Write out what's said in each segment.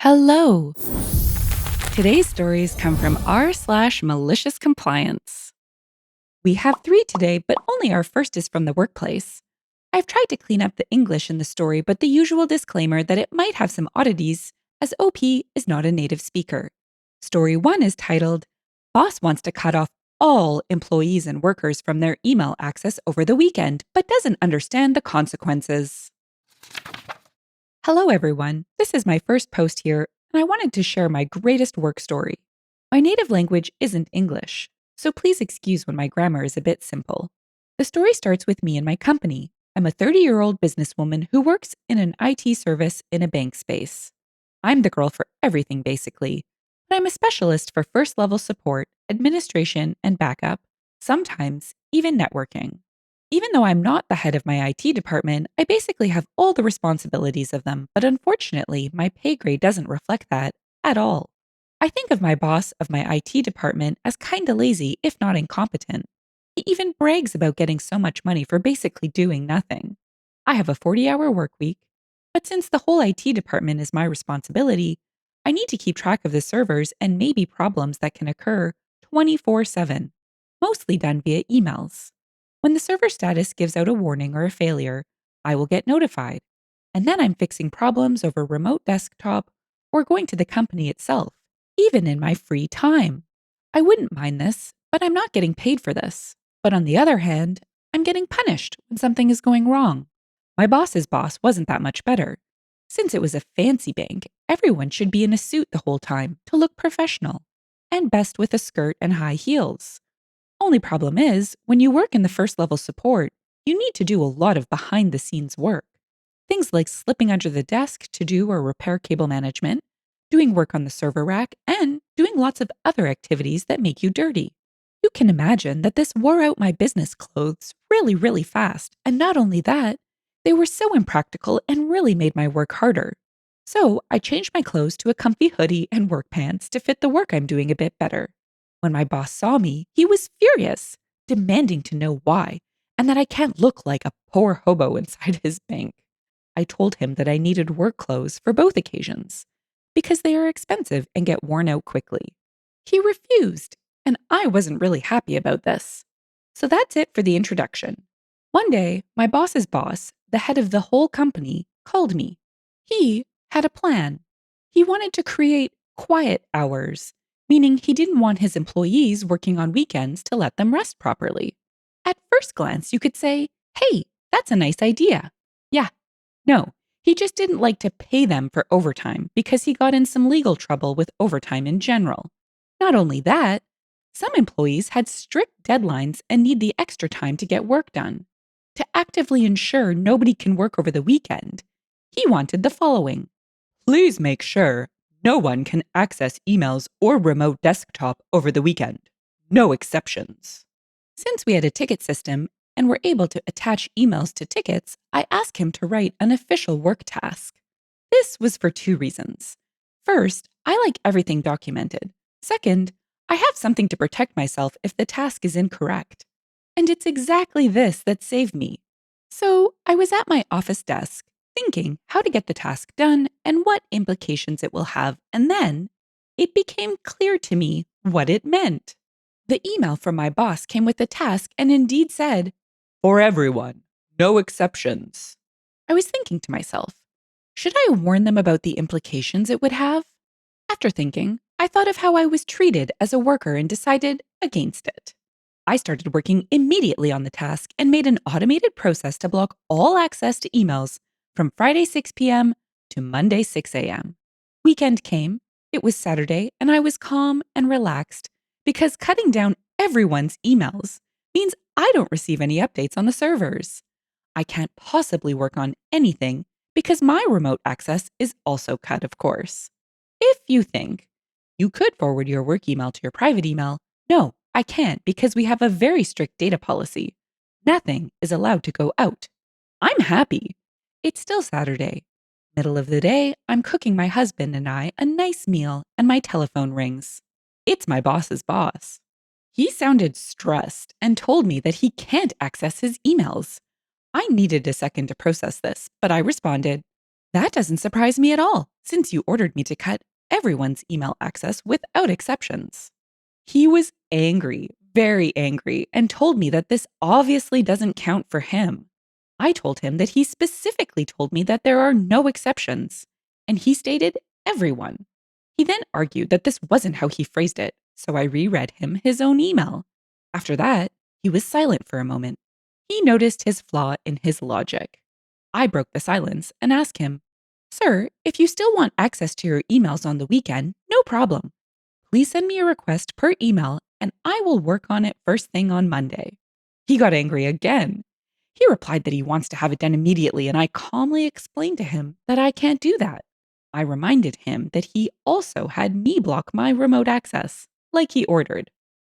Hello! Today's stories come from r/MaliciousCompliance. We have three today, but only our first is from the workplace. I've tried to clean up the English in the story, but the usual disclaimer that it might have some oddities, as OP is not a native speaker. Story 1 is titled, Boss Wants to Cut Off All Employees and Workers from Their Email Access Over the Weekend, but Doesn't Understand the Consequences. Hello, everyone. This is my first post here, and I wanted to share my greatest work story. My native language isn't English, so please excuse when my grammar is a bit simple. The story starts with me and my company. I'm a 30-year-old businesswoman who works in an IT service in a bank space. I'm the girl for everything, basically, but I'm a specialist for first-level support, administration, and backup, sometimes even networking. Even though I'm not the head of my IT department, I basically have all the responsibilities of them, but unfortunately, my pay grade doesn't reflect that at all. I think of my boss of my IT department as kinda lazy, if not incompetent. He even brags about getting so much money for basically doing nothing. I have a 40-hour work week, but since the whole IT department is my responsibility, I need to keep track of the servers and maybe problems that can occur 24/7, mostly done via emails. When the server status gives out a warning or a failure, I will get notified. And then I'm fixing problems over remote desktop or going to the company itself, even in my free time. I wouldn't mind this, but I'm not getting paid for this. But on the other hand, I'm getting punished when something is going wrong. My boss's boss wasn't that much better. Since it was a fancy bank, everyone should be in a suit the whole time to look professional, and best with a skirt and high heels. Only problem is, when you work in the first level support, you need to do a lot of behind the scenes work. Things like slipping under the desk to do or repair cable management, doing work on the server rack, and doing lots of other activities that make you dirty. You can imagine that this wore out my business clothes really, really fast. And not only that, they were so impractical and really made my work harder. So I changed my clothes to a comfy hoodie and work pants to fit the work I'm doing a bit better. When my boss saw me, he was furious, demanding to know why, and that I can't look like a poor hobo inside his bank. I told him that I needed work clothes for both occasions, because they are expensive and get worn out quickly. He refused, and I wasn't really happy about this. So that's it for the introduction. One day, my boss's boss, the head of the whole company, called me. He had a plan. He wanted to create quiet hours, meaning he didn't want his employees working on weekends to let them rest properly. At first glance, you could say, hey, that's a nice idea. Yeah, no, he just didn't like to pay them for overtime because he got in some legal trouble with overtime in general. Not only that, some employees had strict deadlines and need the extra time to get work done. To actively ensure nobody can work over the weekend, he wanted the following. Please make sure no one can access emails or remote desktop over the weekend. No exceptions. Since we had a ticket system and were able to attach emails to tickets, I asked him to write an official work task. This was for two reasons. First, I like everything documented. Second, I have something to protect myself if the task is incorrect. And it's exactly this that saved me. So I was at my office desk, thinking how to get the task done and what implications it will have, and then it became clear to me what it meant. The email from my boss came with the task and indeed said, For everyone, no exceptions. I was thinking to myself, should I warn them about the implications it would have? After thinking, I thought of how I was treated as a worker and decided against it. I started working immediately on the task and made an automated process to block all access to emails from Friday 6 p.m. to Monday 6 a.m. Weekend came, it was Saturday, and I was calm and relaxed because cutting down everyone's emails means I don't receive any updates on the servers. I can't possibly work on anything because my remote access is also cut, of course. If you think you could forward your work email to your private email, no, I can't because we have a very strict data policy. Nothing is allowed to go out. I'm happy. It's still Saturday. Middle of the day, I'm cooking my husband and I a nice meal and my telephone rings. It's my boss's boss. He sounded stressed and told me that he can't access his emails. I needed a second to process this, but I responded, That doesn't surprise me at all, since you ordered me to cut everyone's email access without exceptions. He was angry, very angry, and told me that this obviously doesn't count for him. I told him that he specifically told me that there are no exceptions, and he stated everyone. He then argued that this wasn't how he phrased it, so I reread him his own email. After that, he was silent for a moment. He noticed his flaw in his logic. I broke the silence and asked him, "Sir, if you still want access to your emails on the weekend, no problem. Please send me a request per email and I will work on it first thing on Monday." He got angry again. He replied that he wants to have it done immediately, and I calmly explained to him that I can't do that. I reminded him that he also had me block my remote access, like he ordered.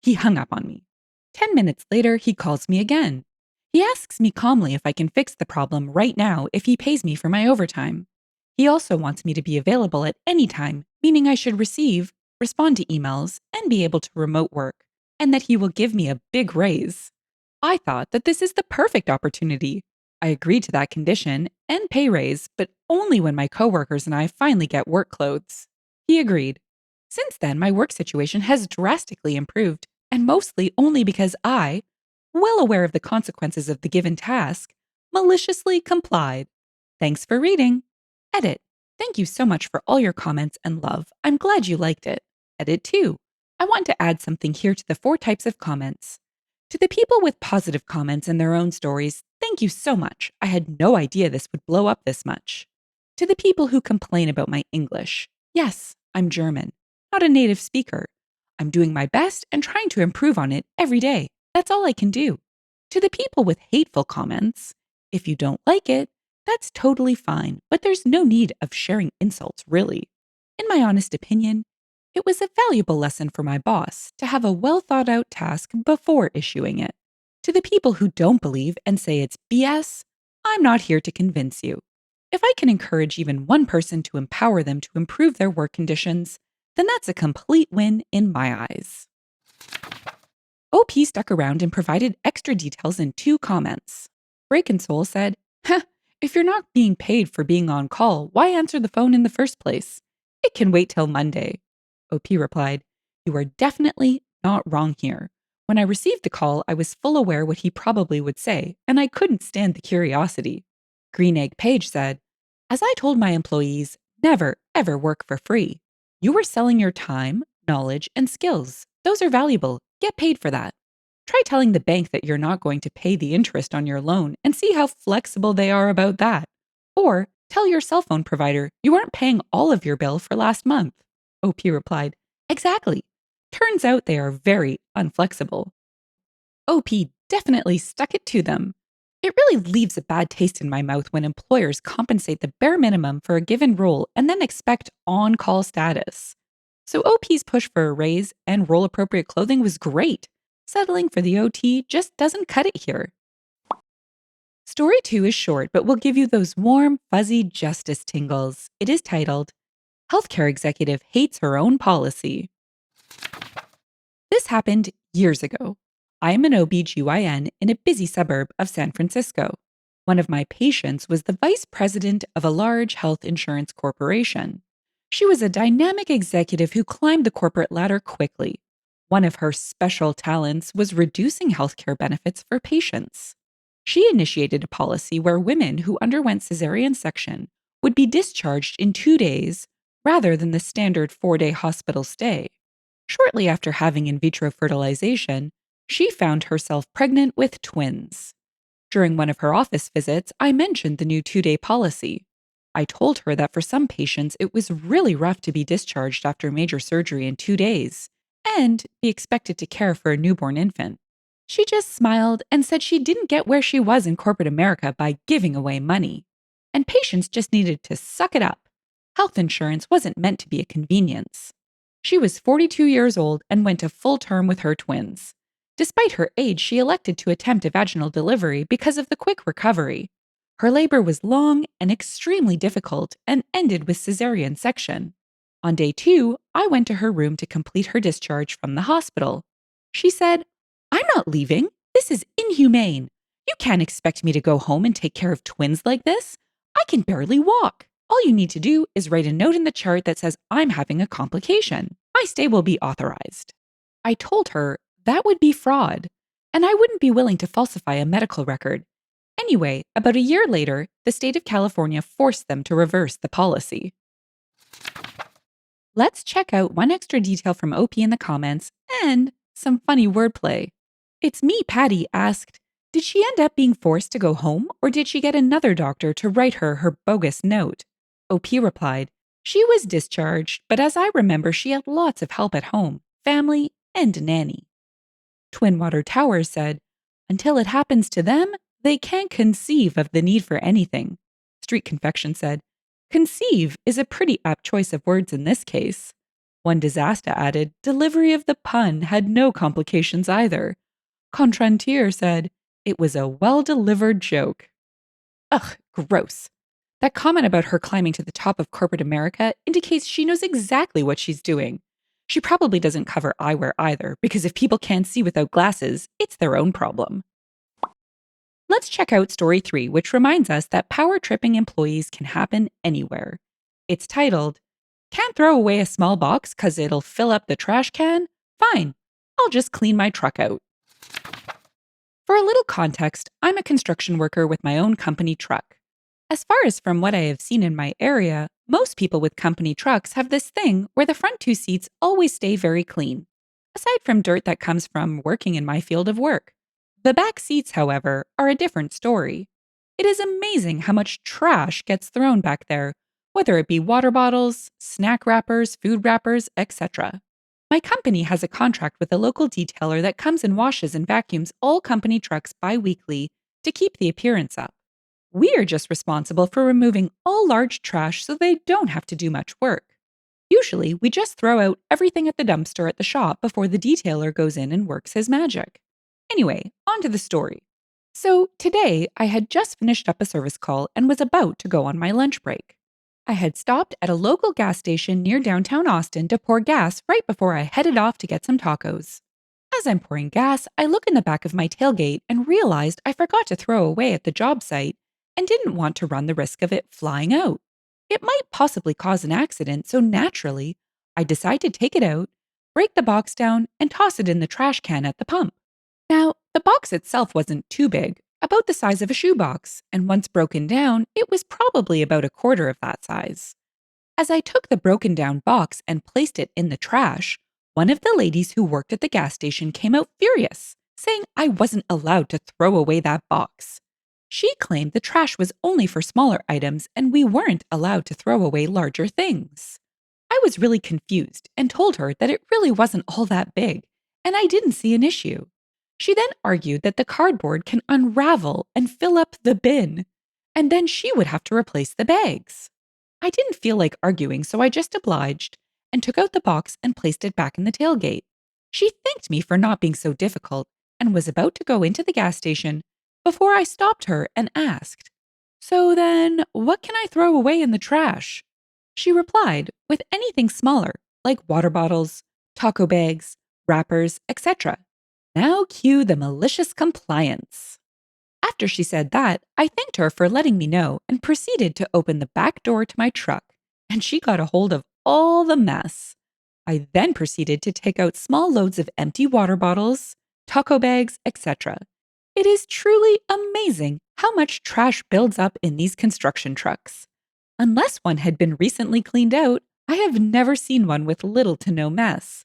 He hung up on me. 10 minutes later, he calls me again. He asks me calmly if I can fix the problem right now if he pays me for my overtime. He also wants me to be available at any time, meaning I should receive, respond to emails, and be able to remote work, and that he will give me a big raise. I thought that this is the perfect opportunity. I agreed to that condition and pay raise, but only when my coworkers and I finally get work clothes. He agreed. Since then, my work situation has drastically improved, and mostly only because I, well aware of the consequences of the given task, maliciously complied. Thanks for reading. Edit. Thank you so much for all your comments and love. I'm glad you liked it. Edit 2. I want to add something here to the 4 types of comments. To the people with positive comments and their own stories, thank you so much. I had no idea this would blow up this much. To the people who complain about my English, yes, I'm German, not a native speaker. I'm doing my best and trying to improve on it every day. That's all I can do. To the people with hateful comments, if you don't like it, that's totally fine, but there's no need of sharing insults, really. In my honest opinion, it was a valuable lesson for my boss to have a well thought out task before issuing it. To the people who don't believe and say it's BS, I'm not here to convince you. If I can encourage even one person to empower them to improve their work conditions, then that's a complete win in my eyes. OP stuck around and provided extra details in 2 comments. Break and Soul said, if you're not being paid for being on call, why answer the phone in the first place? It can wait till Monday. OP replied, you are definitely not wrong here. When I received the call, I was full aware what he probably would say, and I couldn't stand the curiosity. Green Egg Page said, as I told my employees, never, ever work for free. You are selling your time, knowledge, and skills. Those are valuable. Get paid for that. Try telling the bank that you're not going to pay the interest on your loan and see how flexible they are about that. Or tell your cell phone provider you aren't paying all of your bill for last month. OP replied, exactly. Turns out they are very unflexible. OP definitely stuck it to them. It really leaves a bad taste in my mouth when employers compensate the bare minimum for a given role and then expect on-call status. So OP's push for a raise and role-appropriate clothing was great. Settling for the OT just doesn't cut it here. Story 2 is short, but will give you those warm, fuzzy justice tingles. It is titled, Healthcare Executive Hates Her Own Policy. This happened years ago. I am an OB/GYN in a busy suburb of San Francisco. One of my patients was the vice president of a large health insurance corporation. She was a dynamic executive who climbed the corporate ladder quickly. One of her special talents was reducing healthcare benefits for patients. She initiated a policy where women who underwent cesarean section would be discharged in 2 days rather than the standard 4-day hospital stay. Shortly after having in vitro fertilization, she found herself pregnant with twins. During one of her office visits, I mentioned the new 2-day policy. I told her that for some patients, it was really rough to be discharged after major surgery in 2 days and be expected to care for a newborn infant. She just smiled and said she didn't get where she was in corporate America by giving away money. And patients just needed to suck it up. Health insurance wasn't meant to be a convenience. She was 42 years old and went to full term with her twins. Despite her age, she elected to attempt a vaginal delivery because of the quick recovery. Her labor was long and extremely difficult and ended with cesarean section. On day 2, I went to her room to complete her discharge from the hospital. She said, I'm not leaving. This is inhumane. You can't expect me to go home and take care of twins like this. I can barely walk. All you need to do is write a note in the chart that says, I'm having a complication. My stay will be authorized. I told her that would be fraud, and I wouldn't be willing to falsify a medical record. Anyway, about a year later, the state of California forced them to reverse the policy. Let's check out one extra detail from OP in the comments and some funny wordplay. It's me, Patty, asked, did she end up being forced to go home, or did she get another doctor to write her bogus note? OP replied, she was discharged, but as I remember, she had lots of help at home, family, and a nanny. Twin Water Towers said, until it happens to them, they can't conceive of the need for anything. Street Confection said, conceive is a pretty apt choice of words in this case. One Disaster added, delivery of the pun had no complications either. Contrantier said, it was a well-delivered joke. Ugh, gross. That comment about her climbing to the top of corporate America indicates she knows exactly what she's doing. She probably doesn't cover eyewear either, because if people can't see without glasses, it's their own problem. Let's check out story 3, which reminds us that power-tripping employees can happen anywhere. It's titled, Can't throw away a small box 'cause it'll fill up the trash can? Fine, I'll just clean my truck out. For a little context, I'm a construction worker with my own company truck. As far as from what I have seen in my area, most people with company trucks have this thing where the front 2 seats always stay very clean, aside from dirt that comes from working in my field of work. The back seats, however, are a different story. It is amazing how much trash gets thrown back there, whether it be water bottles, snack wrappers, food wrappers, etc. My company has a contract with a local detailer that comes and washes and vacuums all company trucks bi-weekly to keep the appearance up. We are just responsible for removing all large trash so they don't have to do much work. Usually, we just throw out everything at the dumpster at the shop before the detailer goes in and works his magic. Anyway, on to the story. So, today, I had just finished up a service call and was about to go on my lunch break. I had stopped at a local gas station near downtown Austin to pour gas right before I headed off to get some tacos. As I'm pouring gas, I look in the back of my tailgate and realized I forgot to throw away at the job site and didn't want to run the risk of it flying out. It might possibly cause an accident, so naturally, I decide to take it out, break the box down, and toss it in the trash can at the pump. Now, the box itself wasn't too big, about the size of a shoebox, and once broken down, it was probably about a quarter of that size. As I took the broken down box and placed it in the trash, one of the ladies who worked at the gas station came out furious, saying I wasn't allowed to throw away that box. She claimed the trash was only for smaller items and we weren't allowed to throw away larger things. I was really confused and told her that it really wasn't all that big, and I didn't see an issue. She then argued that the cardboard can unravel and fill up the bin, and then she would have to replace the bags. I didn't feel like arguing, so I just obliged and took out the box and placed it back in the tailgate. She thanked me for not being so difficult and was about to go into the gas station before I stopped her and asked, so then, what can I throw away in the trash? She replied with anything smaller, like water bottles, taco bags, wrappers, etc. Now cue the malicious compliance. After she said that, I thanked her for letting me know and proceeded to open the back door to my truck, and she got a hold of all the mess. I then proceeded to take out small loads of empty water bottles, taco bags, etc. It is truly amazing how much trash builds up in these construction trucks. Unless one had been recently cleaned out, I have never seen one with little to no mess.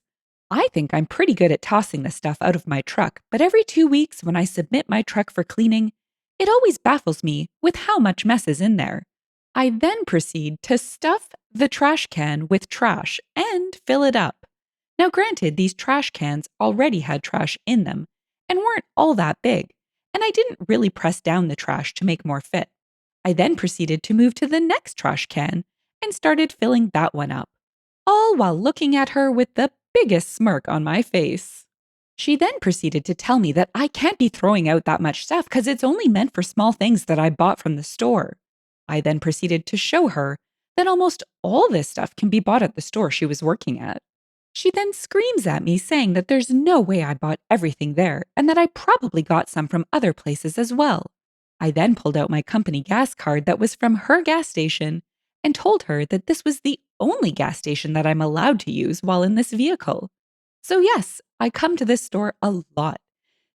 I think I'm pretty good at tossing the stuff out of my truck, but every 2 weeks when I submit my truck for cleaning, it always baffles me with how much mess is in there. I then proceed to stuff the trash can with trash and fill it up. Now, granted, these trash cans already had trash in them and weren't all that big, and I didn't really press down the trash to make more fit. I then proceeded to move to the next trash can and started filling that one up, all while looking at her with the biggest smirk on my face. She then proceeded to tell me that I can't be throwing out that much stuff because it's only meant for small things that I bought from the store. I then proceeded to show her that almost all this stuff can be bought at the store she was working at. She then screams at me saying that there's no way I bought everything there and that I probably got some from other places as well. I then pulled out my company gas card that was from her gas station and told her that this was the only gas station that I'm allowed to use while in this vehicle. So, yes, I come to this store a lot,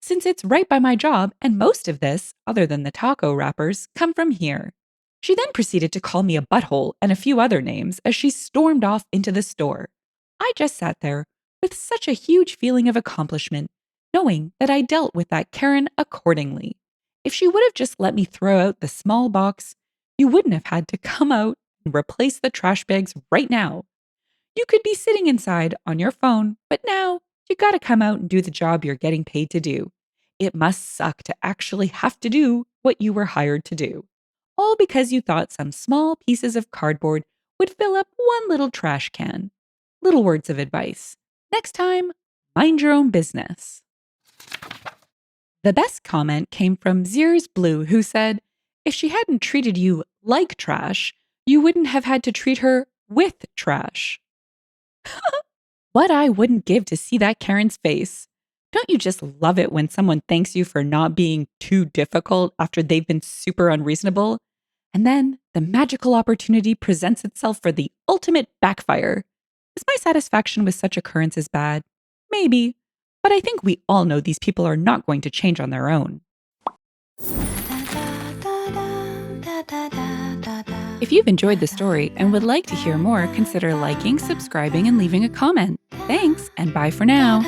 since it's right by my job, and most of this, other than the taco wrappers, come from here. She then proceeded to call me a butthole and a few other names as she stormed off into the store. I just sat there with such a huge feeling of accomplishment, knowing that I dealt with that Karen accordingly. If she would have just let me throw out the small box, you wouldn't have had to come out and replace the trash bags right now. You could be sitting inside on your phone, but now you gotta come out and do the job you're getting paid to do. It must suck to actually have to do what you were hired to do. All because you thought some small pieces of cardboard would fill up one little trash can. Little words of advice. Next time, mind your own business. The best comment came from Zeers Blue, who said, if she hadn't treated you like trash, you wouldn't have had to treat her with trash. What I wouldn't give to see that Karen's face. Don't you just love it when someone thanks you for not being too difficult after they've been super unreasonable? And then the magical opportunity presents itself for the ultimate backfire. Is my satisfaction with such occurrences bad? Maybe. But I think we all know these people are not going to change on their own. If you've enjoyed the story and would like to hear more, consider liking, subscribing, and leaving a comment. Thanks, and bye for now.